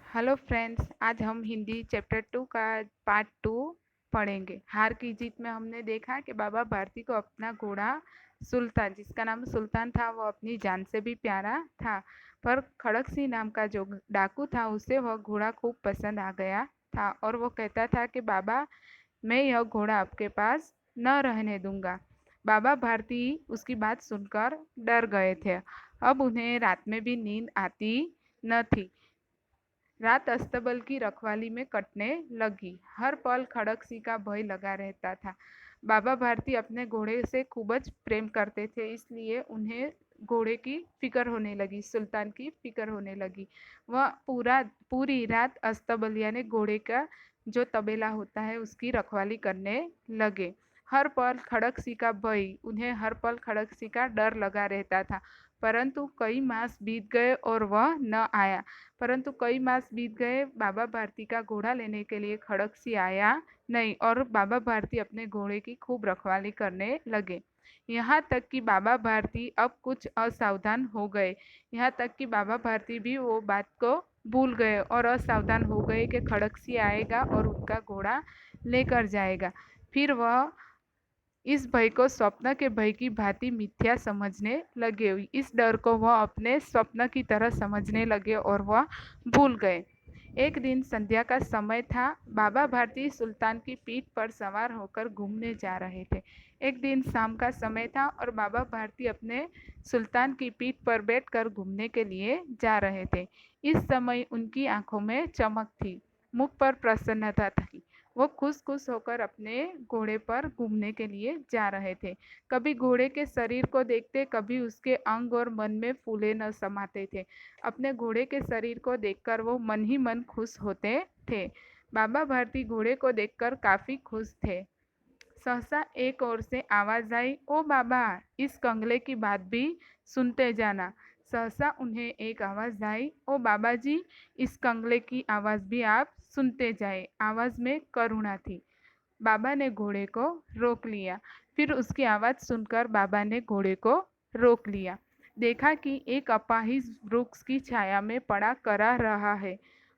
Hello friends, आज हम Hindi chapter 2 का पार्ट 2 पढ़ेंगे। हार की जीत में हमने देखा कि बाबा भारती को अपना घोड़ा सुल्तान, जिसका नाम सुल्तान था, वो अपनी जान से भी प्यारा था। पर खड़क सिंह नाम का जो डाकू था, उसे वह घोड़ा खूब पसंद आ गया था और वो कहता था कि बाबा, मैं यह घोड़ा आपके पास न रहने दूंगा। बाबा भारती उसकी बात सुनकर डर गए थे। अब उन्हें रात में भी नींद आती न थी। रात अस्तबल की रखवाली में कटने लगी। हर पल खड़क सिंह का भय लगा रहता था। बाबा भारती अपने घोड़े से खूब प्रेम करते थे, इसलिए उन्हें घोड़े की फिक्र होने लगी, सुल्तान की फिक्र होने लगी। वह पूरी रात अस्तबल यानी घोड़े का जो तबेला होता है उसकी रखवाली करने लगे। हर पल खड़क सिंह का भय, उन्हें हर पल खड़क सिंह का डर लगा रहता था। परंतु कई मास बीत गए और वह न आया। कई मास बीत गए, बाबा भारती का घोड़ा लेने के लिए खड़क सिंह आया नहीं और बाबा भारती अपने घोड़े की खूब रखवाली करने लगे। यहाँ तक कि बाबा भारती अब कुछ असावधान हो गए। यहाँ तक कि बाबा भारती भी वो बात को भूल गए और असावधान हो गए कि खड़क सिंह आएगा और उनका घोड़ा लेकर जाएगा। फिर वह इस भय को स्वप्न के भय की भांति मिथ्या समझने लगे। इस डर को वह अपने स्वप्न की तरह समझने लगे और वह भूल गए। एक दिन संध्या का समय था। बाबा भारती सुल्तान की पीठ पर सवार होकर घूमने जा रहे थे। एक दिन शाम का समय था और बाबा भारती अपने सुल्तान की पीठ पर बैठकर घूमने के लिए जा रहे थे। इस समय उनकी आंखों में चमक थी, मुख पर प्रसन्नता थी। वो खुश खुश होकर अपने घोड़े पर घूमने के लिए जा रहे थे। कभी घोड़े के शरीर को देखते, कभी उसके अंग और मन में फूले न समाते थे। अपने घोड़े के शरीर को देखकर वो मन ही मन खुश होते थे। बाबा भारती घोड़े को देखकर काफी खुश थे। सहसा एक ओर से आवाज आई, ओ बाबा, इस कंगले की बात भी सुनते जाना। सहसा उन्हें एक आवाज आई, ओ बाबा जी, इस कंगले की आवाज भी आप सुनते जाए। आवाज में करुणा थी। बाबा ने घोड़े को रोक लिया। फिर उसकी आवाज सुनकर बाबा ने घोड़े को रोक लिया। देखा कि एक अपाहिज वृक्ष की छाया में पड़ा करा रहा है।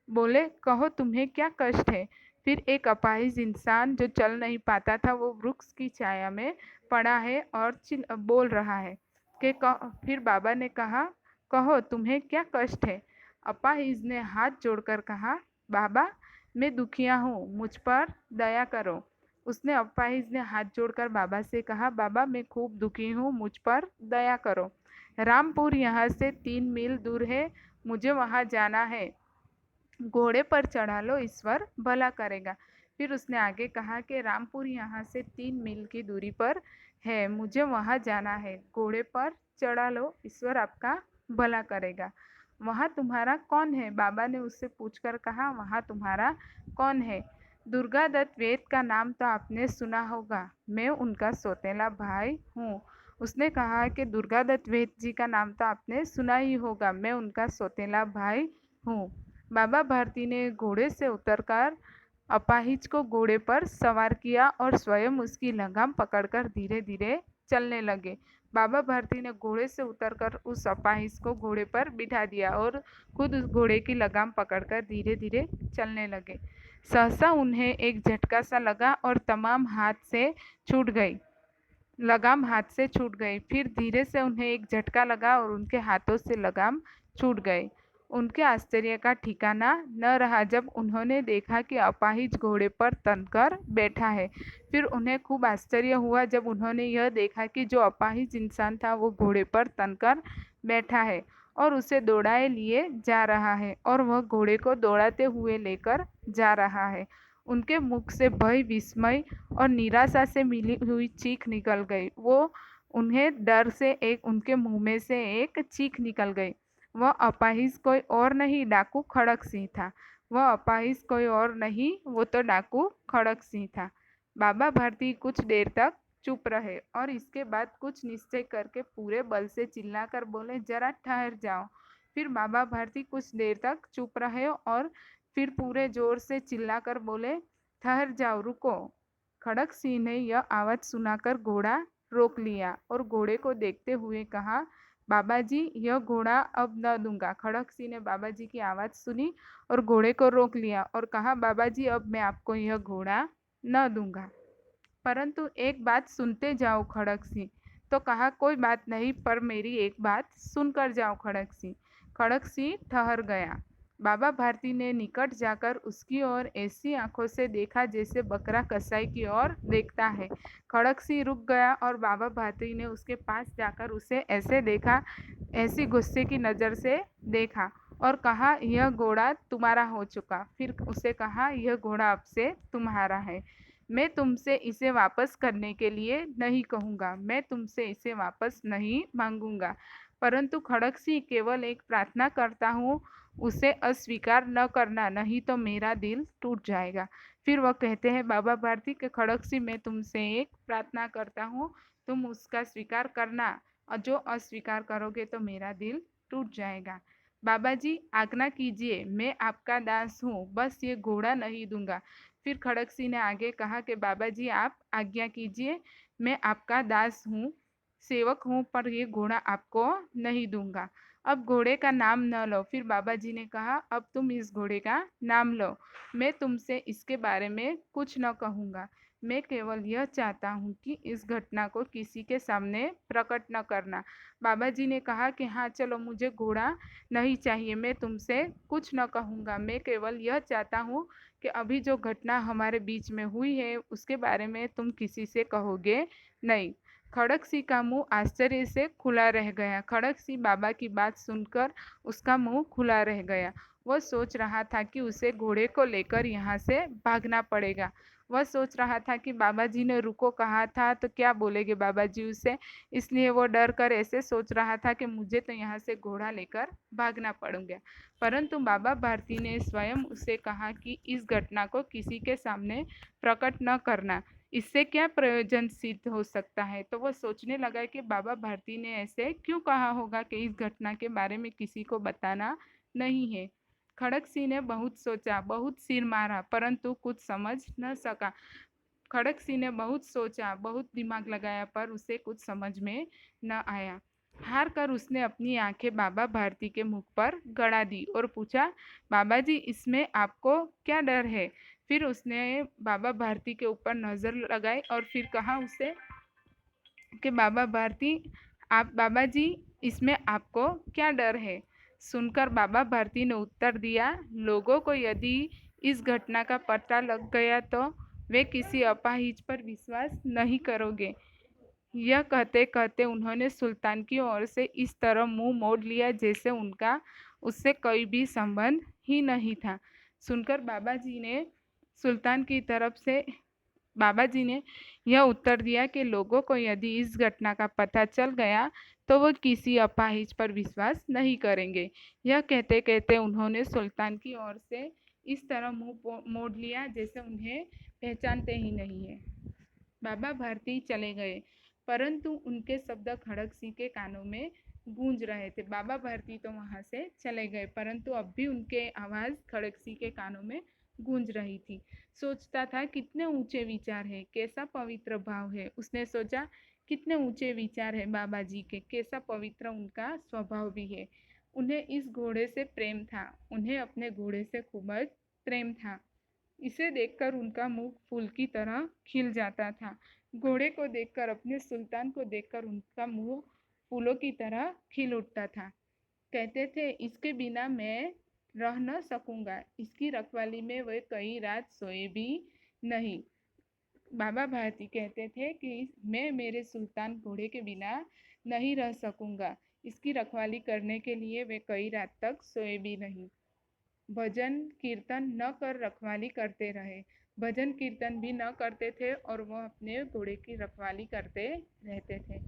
बोले, कहो तुम्हें क्या कष्ट है। फिर एक अपाहिज इंसान जो चल नहीं पाता था, वो वृक्ष की छाया में पड़ा है और बोल रहा है कि फिर बाबा ने कहा, कहो तुम्हें क्या कष्ट है। अपाहिज ने हाथ जोड़कर कहा, बाबा, मैं दुखिया हूँ, मुझ पर दया करो। उसने अपाहिज ने हाथ जोड़कर बाबा से कहा, बाबा, मैं खूब दुखी हूँ, मुझ पर दया करो। रामपुर यहाँ से 3 मील दूर है, मुझे वहाँ जाना है। घोड़े पर चढ़ा लो, ईश्वर भला करेगा। फिर उसने आगे कहा कि रामपुर यहाँ से 3 मील की दूरी पर है, मुझे वहाँ जाना है। घोड़े पर चढ़ा लो, ईश्वर आपका भला करेगा। वहाँ तुम्हारा कौन है? बाबा ने उससे पूछकर कहा, वहाँ तुम्हारा कौन है? दुर्गा दत्त वेद का नाम तो आपने सुना होगा, मैं उनका सौतेला भाई हूँ। उसने कहा कि दुर्गा दत्त वेद जी का नाम तो आपने सुना ही होगा, मैं उनका सौतेला भाई हूँ। बाबा भारती ने घोड़े से उतरकर अपाहिज को घोड़े पर सवार किया और स्वयं उसकी लगाम पकड़कर धीरे धीरे चलने लगे। बाबा भारती ने घोड़े से उतरकर उस अपाहिज को घोड़े पर बिठा दिया और खुद उस घोड़े की लगाम पकड़कर धीरे धीरे चलने लगे। सहसा उन्हें एक झटका सा लगा और तमाम हाथ से छूट गई। लगाम हाथ से छूट गई। फिर धीरे से उन्हें एक झटका लगा और उनके हाथों से लगाम छूट गई। उनके आश्चर्य का ठिकाना न रहा जब उन्होंने देखा कि अपाहिज घोड़े पर तनकर बैठा है। फिर उन्हें खूब आश्चर्य हुआ जब उन्होंने यह देखा कि जो अपाहिज इंसान था वो घोड़े पर तनकर बैठा है और उसे दौड़ाए लिए जा रहा है और वह घोड़े को दौड़ाते हुए लेकर जा रहा है। उनके मुख से भय, विस्मय और निराशा से मिली हुई चीख निकल गई। वो उन्हें डर से उनके मुंह में से एक चीख निकल गई। वह अपाहिज कोई और नहीं, डाकू खड़क सिंह था। वह अपाहिज कोई और नहीं, वो तो डाकू खड़क सिंह था। बाबा भारती कुछ देर तक चुप रहे और इसके बाद कुछ निश्चय करके पूरे बल से चिल्लाकर बोले, जरा ठहर जाओ। फिर बाबा भारती कुछ देर तक चुप रहे और फिर पूरे जोर से चिल्लाकर बोले, ठहर जाओ, रुको। खड़क सिंह ने यह आवाज सुनाकर घोड़ा रोक लिया और घोड़े को देखते हुए कहा, बाबा जी यह घोड़ा अब न दूंगा। खड़क सिंह ने बाबा जी की आवाज़ सुनी और घोड़े को रोक लिया और कहा, बाबा जी अब मैं आपको यह घोड़ा न दूंगा। परंतु एक बात सुनते जाओ खड़क सिंह। तो कहा, कोई बात नहीं, पर मेरी एक बात सुनकर जाओ खड़क सिंह। खड़क सिंह ठहर गया। बाबा भारती ने निकट जाकर उसकी ओर ऐसी आंखों से देखा जैसे बकरा कसाई की ओर देखता है। खड़क सिंह रुक गया और बाबा भारती ने उसके पास जाकर उसे ऐसे देखा, ऐसी गुस्से की नज़र से देखा और कहा, यह घोड़ा तुम्हारा हो चुका। फिर उसे कहा, यह घोड़ा अब से तुम्हारा है। मैं तुमसे इसे वापस करने के लिए नहीं कहूँगा, मैं तुमसे इसे वापस नहीं मांगूंगा, परंतु खड़क सिंह केवल एक प्रार्थना करता हूँ, उसे अस्वीकार न करना, नहीं तो मेरा दिल टूट जाएगा। फिर वह कहते हैं, बाबा भारती के खड़क सिंह, मैं तुमसे एक प्रार्थना करता हूँ, तुम उसका स्वीकार करना, और जो अस्वीकार करोगे तो मेरा दिल टूट जाएगा। बाबा जी आज्ञा कीजिए, मैं आपका दास हूँ, बस ये घोड़ा नहीं दूंगा। फिर खड़क सिंह ने आगे कहा कि बाबा जी आप आज्ञा कीजिए, मैं आपका दास हूँ, सेवक हूँ, पर ये घोड़ा आपको नहीं दूंगा। अब घोड़े का नाम न लो। फिर बाबा जी ने कहा, अब तुम इस घोड़े का नाम लो, मैं तुमसे इसके बारे में कुछ न कहूँगा, मैं केवल यह चाहता हूँ कि इस घटना को किसी के सामने प्रकट न करना। बाबा जी ने कहा कि हाँ चलो, मुझे घोड़ा नहीं चाहिए, मैं तुमसे कुछ न कहूँगा, मैं केवल यह चाहता हूँ कि अभी जो घटना हमारे बीच में हुई है उसके बारे में तुम किसी से कहोगे नहीं। खड़क सिंह का मुंह आश्चर्य से खुला रह गया। खड़क सिंह बाबा की बात सुनकर उसका मुंह खुला रह गया। वह सोच रहा था कि उसे घोड़े को लेकर यहाँ से भागना पड़ेगा। वह सोच रहा था कि बाबा जी ने रुको कहा था तो क्या बोलेंगे बाबा जी उसे, इसलिए वो डर कर ऐसे सोच रहा था कि मुझे तो यहाँ से घोड़ा लेकर भागना पड़ेगा। परंतु बाबा भारती ने स्वयं उसे कहा कि इस घटना को किसी के सामने प्रकट न करना, इससे क्या प्रयोजन सिद्ध हो सकता है। तो वह सोचने लगा कि बाबा भारती ने ऐसे क्यों कहा होगा कि इस घटना के बारे में किसी को बताना नहीं है। खड़क सिंह ने बहुत सोचा, बहुत सिर मारा, परंतु कुछ समझ न सका। खड़क सिंह ने बहुत सोचा, बहुत दिमाग लगाया, पर उसे कुछ समझ में न आया। हार कर उसने अपनी आंखें बाबा भारती के मुख पर गड़ा दी और पूछा, बाबा जी इसमें आपको क्या डर है। फिर उसने बाबा भारती के ऊपर नजर लगाई और फिर कहा उसे कि बाबा भारती, आप बाबा जी इसमें आपको क्या डर है। सुनकर बाबा भारती ने उत्तर दिया, लोगों को यदि इस घटना का पता लग गया तो वे किसी अपाहिज पर विश्वास नहीं करोगे। यह कहते कहते उन्होंने सुल्तान की ओर से इस तरह मुंह मोड़ लिया जैसे उनका उससे कोई भी संबंध ही नहीं था। सुनकर बाबा जी ने यह उत्तर दिया कि लोगों को यदि इस घटना का पता चल गया तो वो किसी अपाहिज पर विश्वास नहीं करेंगे। यह कहते कहते उन्होंने सुल्तान की ओर से इस तरह मुंह मोड़ लिया जैसे उन्हें पहचानते ही नहीं है। बाबा भारती चले गए, परंतु उनके शब्द खड़क सिंह के कानों में गूंज रहे थे। बाबा भारती तो वहां से चले गए, परंतु अब भी उनके आवाज खड़क सिंह के कानों में गूंज रही थी। सोचता था कितने ऊंचे विचार है, कैसा पवित्र भाव है। उसने सोचा कितने ऊंचे विचार है बाबा जी के, कैसा पवित्र उनका स्वभाव भी है। उन्हें इस घोड़े से प्रेम था, उन्हें अपने घोड़े से खूब प्रेम था। इसे देखकर उनका मुख फूल की तरह खिल जाता था। घोड़े को देखकर, अपने सुल्तान को देखकर उनका मुंह फूलों की तरह खिल उठता था। कहते थे, इसके बिना मैं रह न सकूंगा, इसकी रखवाली में वे कई रात सोए भी नहीं। बाबा भारती कहते थे कि मैं मेरे सुल्तान घोड़े के बिना नहीं रह सकूंगा, इसकी रखवाली करने के लिए वे कई रात तक सोए भी नहीं। भजन कीर्तन न कर रखवाली करते रहे। भजन कीर्तन भी न करते थे और वह अपने घोड़े की रखवाली करते रहते थे,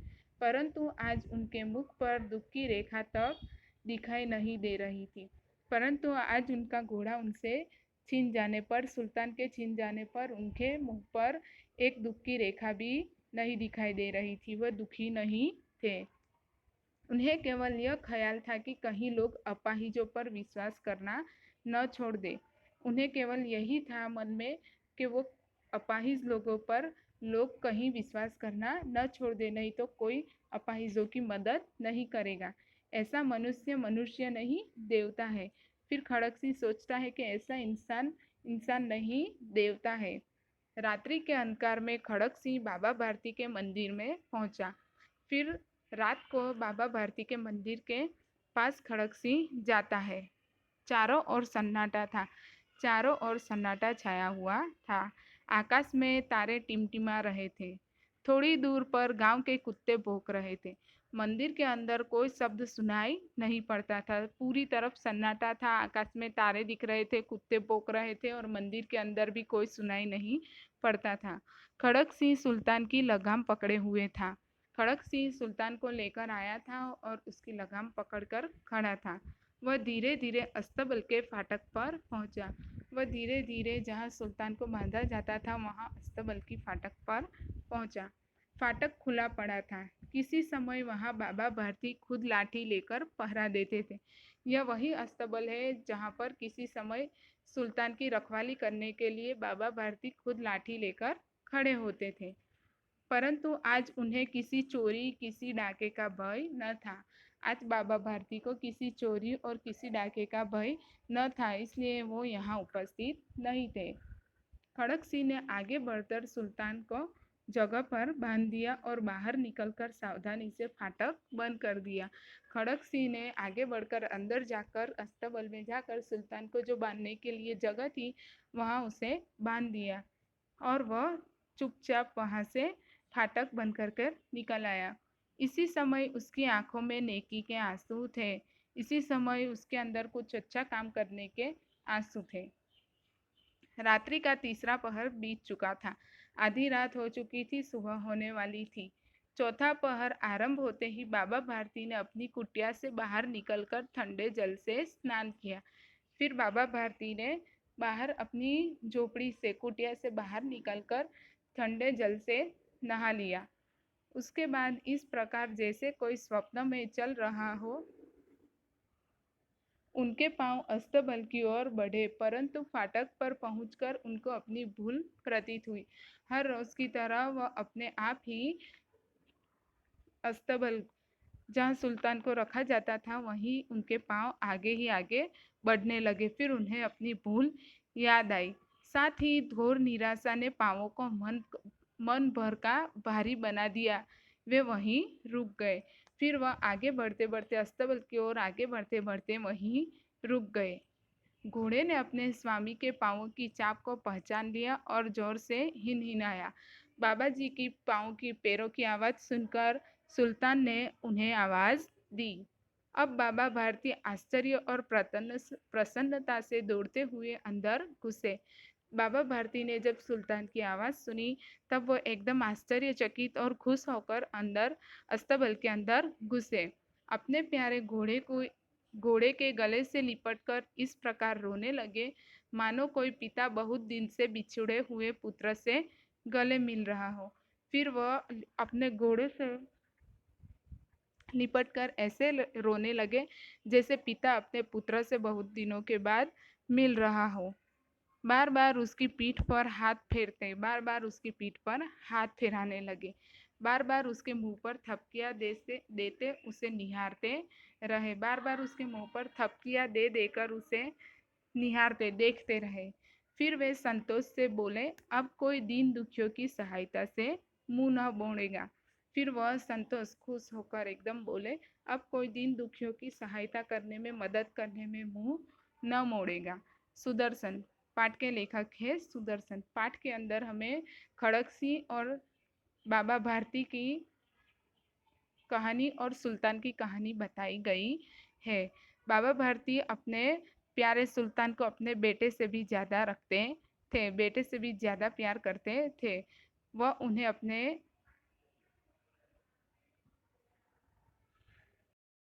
परंतु आज उनके मुख पर दुख की रेखा तक दिखाई नहीं दे रही थी। परंतु आज उनका घोड़ा उनसे छिन जाने पर, सुल्तान के छिन जाने पर उनके मुख पर एक दुख की रेखा भी नहीं दिखाई दे रही थी। वह दुखी नहीं थे। उन्हें केवल यह ख्याल था कि कहीं लोग अपाहिजों पर विश्वास करना न छोड़ दे। उन्हें केवल यही था मन में कि वो अपाहिज लोगों पर लोग कहीं विश्वास करना न छोड़ दे, नहीं तो कोई अपाहिजों की मदद नहीं करेगा। ऐसा मनुष्य मनुष्य नहीं देवता है। फिर खड़क सिंह सोचता है कि ऐसा इंसान इंसान नहीं देवता है। रात्रि के अंधकार में खड़क सिंह बाबा भारती के मंदिर में पहुंचा। फिर रात को बाबा भारती के मंदिर के पास खड़क सिंह जाता है। चारों ओर सन्नाटा था। चारों ओर सन्नाटा छाया हुआ था। आकाश में तारे टिमटिमा रहे थे। थोड़ी दूर पर गांव के कुत्ते भौंक रहे थे। मंदिर के अंदर कोई शब्द सुनाई नहीं पड़ता था। पूरी तरफ सन्नाटा था। आकाश में तारे दिख रहे थे, कुत्ते भौंक रहे थे और मंदिर के अंदर भी कोई सुनाई नहीं पड़ता था। खड़क सिंह सुल्तान की लगाम पकड़े हुए था। खड़क सिंह सुल्तान को लेकर आया था और उसकी लगाम पकड़कर खड़ा था। वह धीरे धीरे अस्तबल के फाटक पर पहुंचा। वह धीरे धीरे जहां सुल्तान को बांधा जाता था वहां अस्तबल की फाटक पर पहुंचा। फाटक खुला पड़ा था। किसी समय वहां बाबा भारती खुद लाठी लेकर पहरा देते थे। यह वही अस्तबल है जहां पर किसी समय सुल्तान की रखवाली करने के लिए बाबा भारती खुद लाठी लेकर खड़े होते थे। परंतु आज उन्हें किसी चोरी किसी डाके का भय न था। आज बाबा भारती को किसी चोरी और किसी डाके का भय न था, इसलिए वो यहाँ उपस्थित नहीं थे। खड़क सिंह ने आगे बढ़कर सुल्तान को जगह पर बांध दिया और बाहर निकलकर सावधानी से फाटक बंद कर दिया। खड़क सिंह ने आगे बढ़कर अंदर जाकर अस्तबल में जाकर सुल्तान को जो बांधने के लिए जगह थी वहां उसे बांध दिया और वह चुपचाप वहां से फाटक बंद कर निकल आया। इसी समय उसकी आंखों में नेकी के आंसू थे। इसी समय उसके अंदर कुछ अच्छा काम करने के आंसू थे। रात्रि का तीसरा पहर बीत चुका था। आधी रात हो चुकी थी, सुबह होने वाली थी। चौथा पहर आरंभ होते ही बाबा भारती ने अपनी कुटिया से बाहर निकलकर ठंडे जल से स्नान किया। फिर बाबा भारती ने बाहर अपनी झोपड़ी से कुटिया से बाहर निकलकर ठंडे जल से नहा लिया। उसके बाद इस प्रकार जैसे कोई स्वप्न में चल रहा हो, उनके पांव अस्तबल की ओर बढ़े, परंतु फाटक पर पहुंचकर उनको अपनी भूल प्रतीत हुई। हर रोज की तरह वह अपने आप ही अस्तबल जहाँ सुल्तान को रखा जाता था वहीं उनके पांव आगे ही आगे बढ़ने लगे। फिर उन्हें अपनी भूल याद आई। साथ ही घोर निराशा ने पांवों को मन भर का भारी बना दिया। वे वहीं रुक गए। फिर वह आगे बढ़ते बढ़ते अस्तबल की ओर आगे बढ़ते बढ़ते वहीं रुक गए। घोड़े ने अपने स्वामी के पांवों की चाप को पहचान लिया और जोर से हिनहिनाया। बाबा जी की पांव की पैरों की आवाज सुनकर सुल्तान ने उन्हें आवाज दी। अब बाबा भारती आश्चर्य और प्रसन्नता से दौड़ते हुए अंदर घुसे। बाबा भारती ने जब सुल्तान की आवाज सुनी तब वो एकदम आश्चर्यचकित और खुश होकर अंदर अस्तबल के अंदर घुसे। अपने प्यारे घोड़े के गले से लिपटकर इस प्रकार रोने लगे मानो कोई पिता बहुत दिन से बिछुड़े हुए पुत्र से गले मिल रहा हो। फिर वह अपने घोड़े से लिपटकर ऐसे रोने लगे जैसे पिता अपने पुत्र से बहुत दिनों के बाद मिल रहा हो। बार बार उसकी पीठ पर हाथ फेरते, बार बार उसकी पीठ पर हाथ फेराने लगे। बार बार उसके मुंह पर थपकियां देते उसे निहारते रहे। बार बार उसके मुंह पर थपकियां दे देकर उसे निहारते देखते रहे। फिर वे संतोष से बोले, अब कोई दीन दुखियों की सहायता से मुंह न मोड़ेगा। फिर वह संतोष खुश होकर एकदम बोले, अब कोई दीन दुखियों की सहायता करने में मदद करने में मुंह न मोड़ेगा। सुदर्शन पाठ के लेखक है सुदर्शन। पाठ के अंदर हमें खड़क सिंह और बाबा भारती की कहानी और सुल्तान की कहानी बताई गई है। बाबा भारती अपने प्यारे सुल्तान को अपने बेटे से भी ज़्यादा रखते थे, बेटे से भी ज़्यादा प्यार करते थे। वह उन्हें अपने